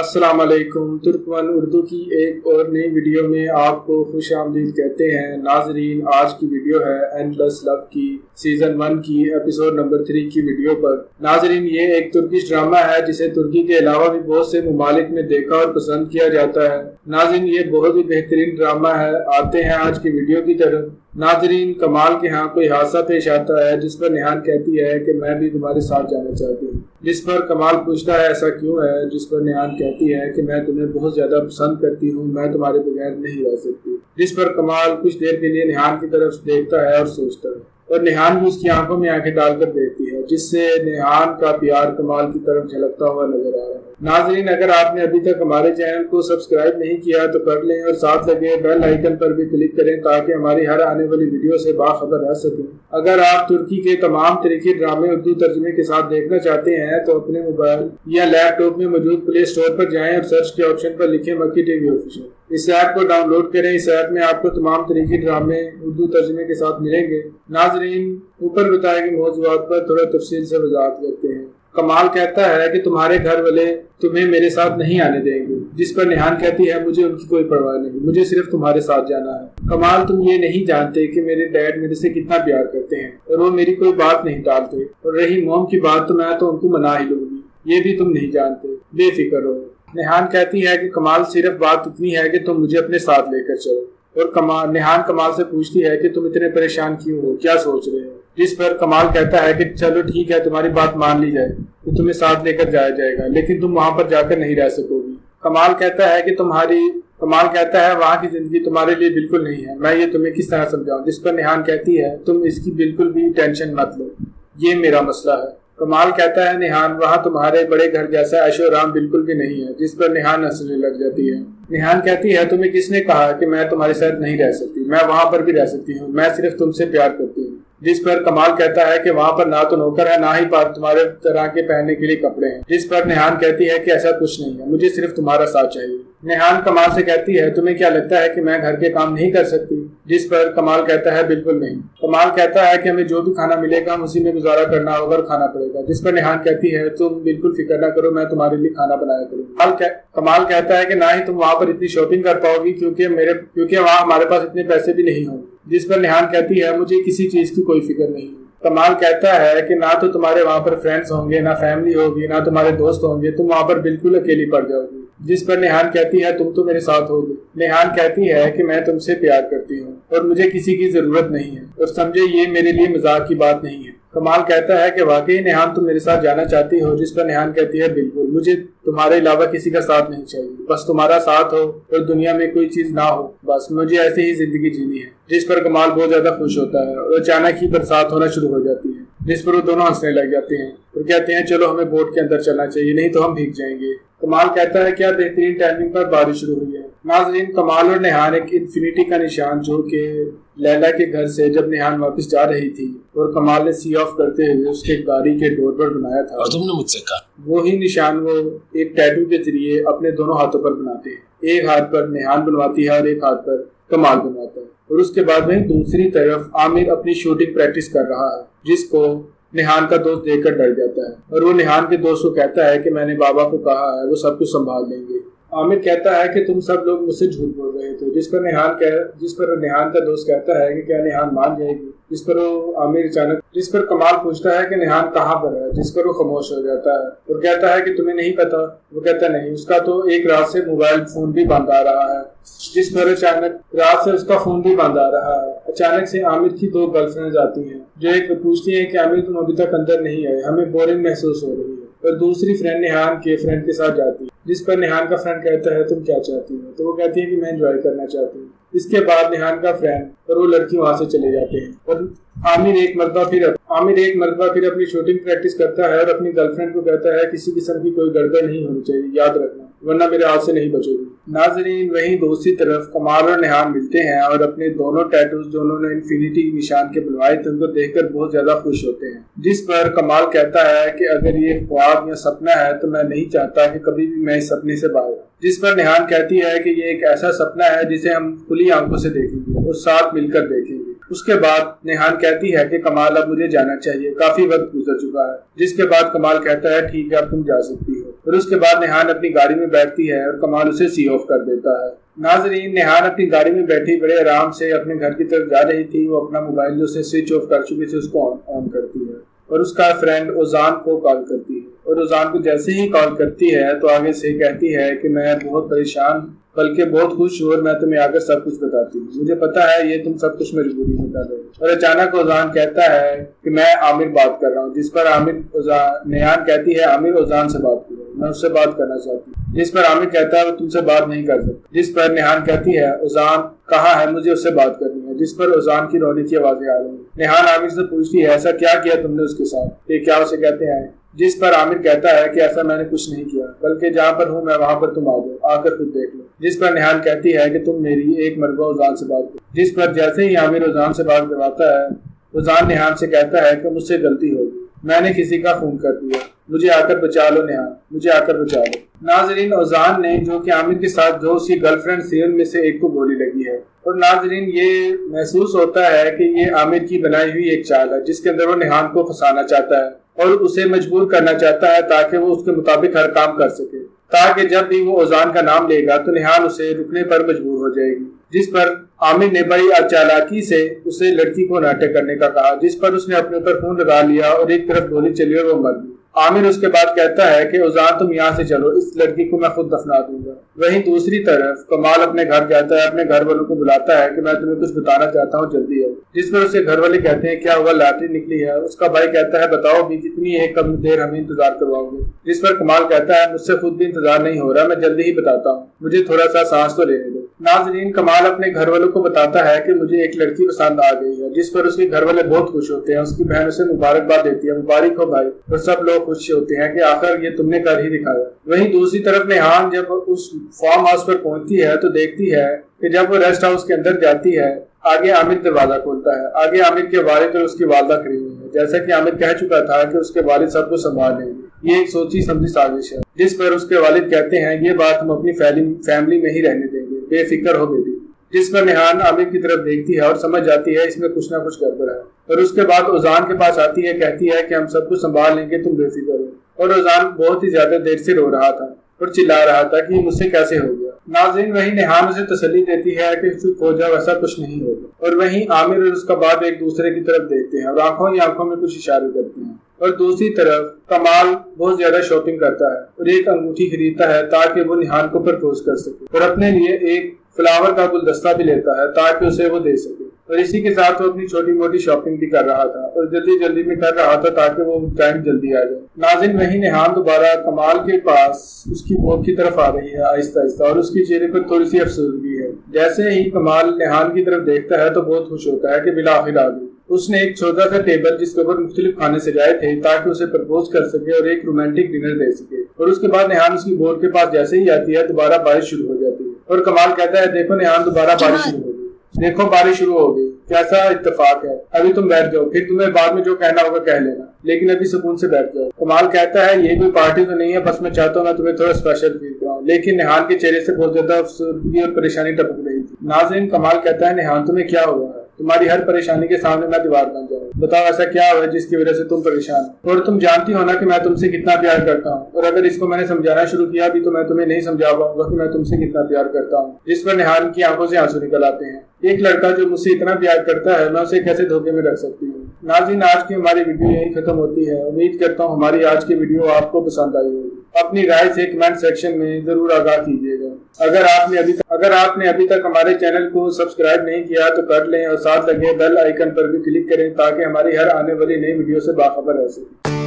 السلام علیکم۔ ترکمن اردو کی ایک اور نئی ویڈیو میں آپ کو خوش آمدید کہتے ہیں۔ ناظرین، آج کی ویڈیو ہے اینڈلیس لو کی سیزن 1 کی ایپیسوڈ نمبر 3 کی ویڈیو پر۔ ناظرین، یہ ایک ترکش ڈرامہ ہے جسے ترکی کے علاوہ بھی بہت سے ممالک میں دیکھا اور پسند کیا جاتا ہے۔ ناظرین، یہ بہت ہی بہترین ڈرامہ ہے۔ آتے ہیں آج کی ویڈیو کی طرف۔ ناظرین، کمال کے ہاں کوئی حادثہ پیش آتا ہے جس پر نیہان کہتی ہے کہ میں بھی تمہارے ساتھ جانا چاہتی ہوں، جس پر کمال پوچھتا ہے ایسا کیوں ہے، جس پر نیہان کہتی ہے کہ میں تمہیں بہت زیادہ پسند کرتی ہوں، میں تمہارے بغیر نہیں رہ سکتی، جس پر کمال کچھ دیر کے لیے نیہان کی طرف دیکھتا ہے اور سوچتا ہے، اور نیہان بھی اس کی آنکھوں میں آنکھیں ڈال کر دیکھتی ہے، جس سے نیہان کا پیار کمال کی طرف جھلکتا ہوا نظر آ رہا ہے۔ ناظرین، اگر آپ نے ابھی تک ہمارے چینل کو سبسکرائب نہیں کیا تو کر لیں اور ساتھ لگے بیل آئیکن پر بھی کلک کریں تاکہ ہماری ہر آنے والی ویڈیو سے باخبر رہ سکیں۔ اگر آپ ترکی کے تمام تاریخی ڈرامے اردو ترجمے کے ساتھ دیکھنا چاہتے ہیں تو اپنے موبائل یا لیپ ٹاپ میں موجود پلے اسٹور پر جائیں اور سرچ کے آپشن پر لکھیں مکی ٹی وی آفیشل۔ اس ایپ کو ڈاؤن لوڈ کریں۔ اس ایپ میں آپ کو تمام تاریخی ڈرامے اردو ترجمے کے ساتھ ملیں گے۔ ناظرین، اوپر بتائے گئے موضوعات پر تھوڑا تفصیل سے وضاحت کرتے ہیں۔ کمال کہتا ہے کہ تمہارے گھر والے تمہیں میرے ساتھ نہیں آنے دیں گے، جس پر نیہان کہتی ہے مجھے ان کی کوئی پرواہ نہیں، مجھے صرف تمہارے ساتھ جانا ہے۔ کمال، تم یہ نہیں جانتے کہ میرے ڈیڈ میرے سے کتنا پیار کرتے ہیں اور وہ میری کوئی بات نہیں ٹالتے، اور رہی موم کی بات تو میں تو ان کو منا ہی لوں گی، یہ بھی تم نہیں جانتے، بے فکر رہو۔ نیہان کہتی ہے کہ کمال، صرف بات اتنی ہے کہ تم مجھے اپنے ساتھ لے کر چلو، اور نیہان کمال سے پوچھتی ہے کہ تم اتنے پریشان کیوں ہو، کیا سوچ رہے ہو، جس پر کمال کہتا ہے کہ چلو ٹھیک ہے، تمہاری بات مان لی جائے تو تمہیں ساتھ لے کر جایا جائے گا، لیکن تم وہاں پر جا کر نہیں رہ سکو گی۔ کمال کہتا ہے وہاں کی زندگی تمہارے لیے بالکل نہیں ہے، میں یہ تمہیں کس طرح سمجھاؤں، جس پر نیہان کہتی ہے تم اس کی بالکل بھی ٹینشن مت لو، یہ میرا مسئلہ ہے۔ کمال کہتا ہے نیہان، وہاں تمہارے بڑے گھر جیسا عیش و آرام بالکل بھی نہیں ہے، جس پر نیہان ہنسنے لگ جاتی ہے۔ نیہان کہتی ہے تمہیں کس نے کہا کہ میں تمہارے ساتھ نہیں رہ سکتی، میں وہاں پر بھی رہ سکتی ہوں، میں صرف تم سے پیار کرتی ہوں، جس پر کمال کہتا ہے کہ وہاں پر نہ تو نوکر ہے نہ ہی تمہارے طرح کے پہننے کے لیے کپڑے ہیں، جس پر نیہان کہتی ہے کہ ایسا کچھ نہیں ہے، مجھے صرف تمہارا ساتھ چاہیے۔ نیہان کمال سے کہتی ہے تمہیں کیا لگتا ہے کہ میں گھر کے کام نہیں کر سکتی، جس پر کمال کہتا ہے بالکل نہیں۔ کمال کہتا ہے کہ ہمیں جو بھی کھانا ملے گا ہم اسی میں گزارا کرنا ہوگا اور کھانا پڑے گا، جس پر نیہان کہتی ہے تم بالکل فکر نہ کرو، میں تمہارے لیے کھانا بنایا کروں۔ کمال کہتا ہے کہ نہ ہی تم وہاں پر اتنی شاپنگ کر پاؤ گی کیونکہ وہاں ہمارے پاس اتنے پیسے بھی نہیں ہوں گے، جس پر نیہان کہتی ہے مجھے کسی چیز کی کوئی فکر نہیں ہے۔ کمال کہتا ہے کہ نہ تو تمہارے وہاں پر فرینڈز ہوں گے، نہ فیملی ہوگی، نہ تمہارے دوست ہوں گے، تم وہاں پر بالکل اکیلی پڑ جاؤ گی، جس پر نیہان کہتی ہے تم تو میرے ساتھ ہوگی۔ نیہان کہتی ہے کہ میں تم سے پیار کرتی ہوں اور مجھے کسی کی ضرورت نہیں ہے، اور سمجھے یہ میرے لیے مذاق کی بات نہیں ہے۔ کمال کہتا ہے کہ واقعی نیہان تم میرے ساتھ جانا چاہتی ہو، جس پر نیہان کہتی ہے بالکل، مجھے تمہارے علاوہ کسی کا ساتھ نہیں چاہیے، بس تمہارا ساتھ ہو اور دنیا میں کوئی چیز نہ ہو، بس مجھے ایسے ہی زندگی جینی ہے، جس پر کمال بہت زیادہ خوش ہوتا ہے، اور اچانک ہی برسات ہونا شروع ہو جاتی ہے، جس پر وہ دونوں ہنسنے لگ جاتے ہیں اور کہتے ہیں چلو ہمیں بوٹ کے اندر چلنا چاہیے، نہیں تو ہم بھیگ جائیں گے۔ کمال کہتا ہے کیا بہترین ٹائمنگ پر بارش شروع ہوئی ہے۔ ناظرین، کمال اور نیہان ایک انفینٹی کا نشان جو کہ لیلا کے گھر سے جب نیہان واپس جا رہی تھی اور کمال نے سی آف کرتے ہوئے اس کے گاڑی کے ڈور پر بنایا تھا، اور تم نے مجھ سے کہا وہی نشان وہ ایک ٹیٹو کے ذریعے اپنے دونوں ہاتھوں پر بناتے ہیں، ایک ہاتھ پر نیہان بنواتی ہے اور ایک ہاتھ پر کمال بنواتا ہے، اور اس کے بعد میں دوسری طرف عامر اپنی شوٹنگ پریکٹس کر رہا ہے، جس کو نیہان کا دوست دیکھ کر ڈر جاتا ہے، اور وہ نیہان کے دوست کو کہتا ہے کہ میں نے بابا کو کہا ہے وہ سب کچھ سنبھال لیں گے۔ عامر کہتا ہے کہ تم سب لوگ مجھ سے جھوٹ بول رہے تھے، جس پر نیہان کا دوست کہتا ہے کہ کیا نیہان مان جائے گی، جس پر کمال پوچھتا ہے کہ نیہان کہاں پر ہے، جس پر وہ خاموش ہو جاتا ہے اور کہتا ہے کہ تمہیں نہیں پتا، وہ کہتا نہیں، اس کا تو ایک رات سے موبائل فون بھی بند آ رہا ہے، جس پر اچانک رات سے اس کا فون بھی بند آ رہا ہے۔ اچانک سے عامر کی 2 گرل فرینڈز آتی ہیں جو ایک پوچھتی ہیں کہ عامر تم ابھی تک اندر نہیں آئے، ہمیں بورنگ محسوس ہو رہی ہے، اور دوسری فرینڈ نیہان کے فرینڈ کے ساتھ جاتی ہے، جس پر نیہان کا فرینڈ کہتا ہے تم کیا چاہتی ہو، تو وہ کہتی ہے کہ میں انجوائے کرنا چاہتی ہوں۔ اس کے بعد نیہان کا فرینڈ اور وہ لڑکی وہاں سے چلے جاتے ہیں، اور عامر ایک مرتبہ پھر اپنی شوٹنگ پریکٹس کرتا ہے اور اپنی گرل فرینڈ کو کہتا ہے کسی قسم کی کوئی گڑبڑ نہیں ہونی چاہیے، یاد رکھنا ورنہ میرے ہاتھ سے نہیں بچو گی۔ ناظرین، وہیں دوسری طرف کمال اور نیہان ملتے ہیں اور اپنے دونوں ٹیٹوز جو انہوں نے انفینٹی نشان کے بنوائے تھے ان کو دیکھ کر بہت زیادہ خوش ہوتے ہیں، جس پر کمال کہتا ہے کہ اگر یہ خواب یا سپنا ہے تو میں نہیں چاہتا کہ کبھی بھی میں اس سپنے سے باہر آؤں، جس پر نیہان کہتی ہے کہ یہ ایک ایسا سپنا ہے جسے ہم کھلی آنکھوں سے دیکھیں گے اور ساتھ مل کر دیکھیں گے۔ اس کے بعد نیہان کہتی ہے کہ کمال اب مجھے جانا چاہیے، کافی وقت گزر چکا ہے، جس کے بعد کمال کہتا ہے ٹھیک ہے اب تم جا سکتی ہو، اور اس کے بعد نیہان اپنی گاڑی میں بیٹھتی ہے اور کمال اسے سی آف کر دیتا ہے۔ ناظرین، نیہان اپنی گاڑی میں بیٹھی بڑے آرام سے اپنے گھر کی طرف جا رہی تھی۔ وہ اپنا موبائل جو اسے سوئچ آف کر چکی تھی اس کو آن کرتی ہے اور اس کا فرینڈ اوزان کو کال کرتی ہے، اور اوزان کو جیسے ہی کال کرتی ہے تو آگے سے کہتی ہے کہ میں بہت پریشان بلکہ بہت خوش ہوں اور میں تمہیں آ کر سب کچھ بتاتی ہوں، مجھے پتا ہے یہ تم سب کچھ مجبوری میں کر رہے ہو۔ اور اچانک اوزان کہتا ہے کہ میں عامر بات کر رہا ہوں، جس پر نیہان کہتی ہے عامر اوزان سے بات کرو، میں اس سے بات کرنا چاہتی ہوں، جس پر عامر کہتا ہے وہ تم سے بات نہیں کر سکتا، جس پر نیہان کہتی ہے اوزان کہاں ہے، مجھے اس سے بات کرنی ہے، جس پر اوزان کی رونے کی آوازیں آ رہی ہیں۔ نیہان عامر سے پوچھتی ہے ایسا کیا کیا تم نے اس کے ساتھ، یہ کیا اسے کہتے ہیں، جس پر عامر کہتا ہے کہ ایسا میں نے کچھ نہیں کیا، بلکہ جہاں پر ہوں میں وہاں پر تم آ جاؤ، آ کر خود دیکھ لو، جس پر نیہان کہتی ہے کہ تم میری ایک مرتبہ اوزان سے بات کرو، جس پر جیسے ہی عامر اوزان سے بات کرواتا ہے اوزان نیہان سے کہتا ہے کہ مجھ سے غلطی ہوگی، میں نے کسی کا خون کر دیا، مجھے آ کر بچا لو نیہان، مجھے آ کر بچا لو۔ ناظرین، اوزان نے جو کہ عامر کے ساتھ جو اس کی گرل فرینڈ تھی ان میں سے ایک کو گولی لگی ہے، اور ناظرین یہ محسوس ہوتا ہے کہ یہ عامر کی بنائی ہوئی ایک چال ہے جس کے اندر وہ نیہان کو پھنسانا چاہتا ہے اور اسے مجبور کرنا چاہتا ہے تاکہ وہ اس کے مطابق ہر کام کر سکے، تاکہ جب بھی وہ اوزان کا نام لے گا تو نیہان اسے رکنے پر مجبور ہو جائے گی، جس پر عامر نے بڑی چالاکی سے اسے لڑکی کو ناٹک کرنے کا کہا، جس پر اس نے اپنے اوپر خون لگا لیا اور ایک طرف گولی چلی اور وہ مر گئی۔ عامر اس کے بعد کہتا ہے کہ اوزان تم یہاں سے چلو، اس لڑکی کو میں خود دفنا دوں گا۔ وہیں دوسری طرف کمال اپنے گھر جاتا ہے، اپنے گھر والوں کو بلاتا ہے کہ میں تمہیں کچھ بتانا چاہتا ہوں، جلدی ہے، جس پر اسے گھر والے کہتے ہیں کیا ہوا، لاٹری نکلی ہے۔ اس کا بھائی کہتا ہے بتاؤ بھی کتنی ہے، کم دیر ہمیں انتظار کرواؤ گے، جس پر کمال کہتا ہے مجھ سے خود بھی انتظار نہیں ہو رہا، میں جلدی ہی بتاتا ہوں، مجھے تھوڑا سا سانس تو لینے دو۔ ناظرین، کمال اپنے گھر والوں کو بتاتا ہے کہ مجھے ایک لڑکی پسند آ گئی ہے، جس پر اس کے گھر والے بہت خوش ہوتے ہیں، اس کی بہن اسے مبارکباد دیتی ہے، مبارک ہو بھائی، اور سب لوگ خوش ہوتے ہیں کہ آخر یہ تم نے کر ہی دکھایا۔ وہیں دوسری طرف نیہان جب اس فارم ہاؤس پر پہنچتی ہے تو دیکھتی ہے کہ جب وہ ریسٹ ہاؤس کے اندر جاتی ہے آگے عامر دروازہ کھولتا ہے، آگے عامر کے والد اور اس کی والدہ کھڑی ہوئی ہے، جیسا کہ عامر کہہ چکا تھا کہ اس کے والد سب کو سنبھال لیں گے، یہ ایک سوچی سمجھی سازش ہے، جس پر اس کے والد کہتے ہیں یہ بات ہم اپنی فیملی میں ہی رہنے دیں گے، بے فکر ہو بیٹی، جس پر نیہان عامر کی طرف دیکھتی ہے اور سمجھ جاتی ہے اس میں کچھ نہ کچھ گڑبڑ ہے، اور اس کے بعد اوزان کے پاس آتی ہے، کہتی ہے کہ ہم سب کو سنبھال لیں گے، تم بے فکر ہو، اور اوزان بہت ہی زیادہ دیر سے رو رہا تھا اور چلا رہا تھا کہ یہ مجھ سے کیسے ہو گیا۔ ناظرین، وہیں نیہان اسے تسلی دیتی ہے کہ چپ ہو جاؤ، ایسا کچھ نہیں ہوگا، اور وہیں عامر اور اس کا باپ ایک دوسرے کی طرف دیکھتے ہیں اور آنکھوں میں کچھ اشارے کرتے ہیں، اور دوسری طرف کمال بہت زیادہ شاپنگ کرتا ہے اور ایک انگوٹھی خریدتا ہے تاکہ وہ نیہان کو پرپوز کر سکے، اور اپنے لیے ایک فلاور کا گلدستہ بھی لیتا ہے تاکہ اسے وہ دے سکے، اور اسی کے ساتھ وہ اپنی چھوٹی موٹی شاپنگ بھی کر رہا تھا اور جلدی میں کر رہا تھا تاکہ وہ ٹائم جلدی آ جائے۔ ناظرین، وہیں نیہان دوبارہ کمال کے پاس اس کی موت کی طرف آ رہی ہے آہستہ آہستہ، اور اس کی چہرے پر تھوڑی سی افسردگی ہے۔ جیسے ہی کمال نیہان کی طرف دیکھتا ہے تو بہت خوش ہوتا ہے کہ بالآخر آ گئی۔ اس نے ایک چھوٹا سا ٹیبل جس کے اوپر مختلف کھانے سجائے تھے تاکہ اسے پرپوز کر سکے اور ایک رومانٹک ڈنر دے سکے، اور اس کے بعد نیہان اس کی بورڈ کے پاس جیسے ہی آتی ہے دوبارہ بارش شروع ہو جاتی ہے، اور کمال کہتا ہے دیکھو نیہان دوبارہ بارش شروع ہو گئی، دیکھو بارش شروع ہو گئی، کیسا اتفاق ہے، ابھی تم بیٹھ جاؤ، پھر تمہیں بعد میں جو کہنا ہوگا کہہ لینا، لیکن ابھی سکون سے بیٹھ جاؤ۔ کمال کہتا ہے یہ کوئی پارٹی تو نہیں ہے، بس میں چاہتا ہوں میں تمہیں تھوڑا اسپیشل فیل کراؤں، لیکن نیہان کے چہرے سے بہت زیادہ افسردگی اور پریشانی ٹپک رہی تھی۔ ناظرین، کمال کہتا ہے نیہان تمہیں کیا ہوا ہے، تمہاری ہر پریشانی کے سامنے میں دیوار بن جاؤں، بتاؤ ایسا کیا ہوا ہے جس کی وجہ سے تم پریشان ہو، اور تم جانتی ہو نا کہ میں تم سے کتنا پیار کرتا ہوں، اور اگر اس کو میں نے سمجھانا شروع کیا بھی تو میں تمہیں نہیں سمجھا پاؤں گا کہ میں تم سے کتنا پیار کرتا ہوں، جس پر نیہان کی آنکھوں سے آنسو نکل آتے ہیں۔ ایک لڑکا جو مجھ سے اتنا پیار کرتا ہے میں اسے کیسے دھوکے میں رکھ سکتی ہوں۔ ناظرین، آج کی ہماری ویڈیو یہی ختم ہوتی ہے، امید کرتا ہوں ہماری آج کی ویڈیو آپ کو پسند آئی ہوگی، اپنی رائے سے کمنٹ سیکشن میں ضرور آگاہ کیجیے گا۔ اگر آپ نے ابھی تک ہمارے چینل کو سبسکرائب نہیں کیا تو کر لیں اور ساتھ لگے بیل آئیکن پر بھی کلک کریں تاکہ ہماری ہر آنے والی نئی ویڈیو سے باخبر رہ سکیں۔